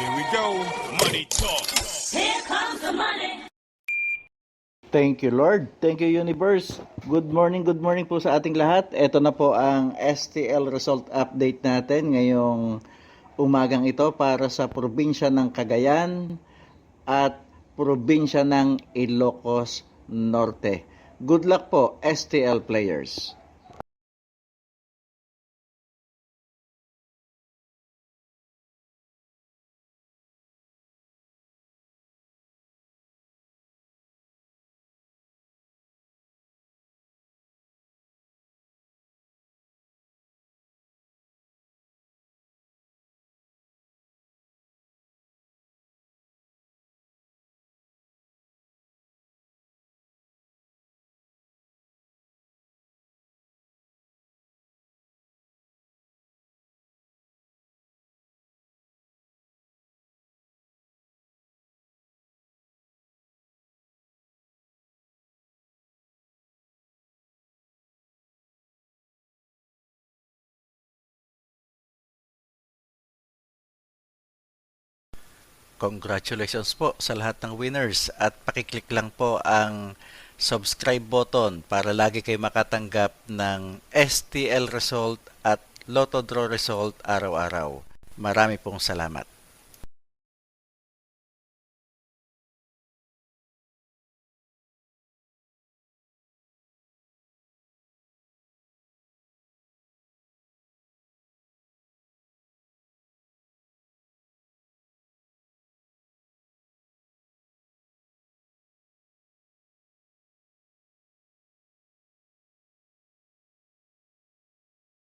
Here we go. Money talk. Here comes the money. Thank you, Lord. Thank you, Universe. Good morning po sa ating lahat. Ito na po ang STL result update natin ngayong umagang ito para sa probinsya ng Cagayan at probinsya ng Ilocos Norte. Good luck po, STL players. Congratulations po sa lahat ng winners at pakiclick lang po ang subscribe button para lagi kayo makatanggap ng STL result at Lotto Draw result araw-araw. Marami pong salamat.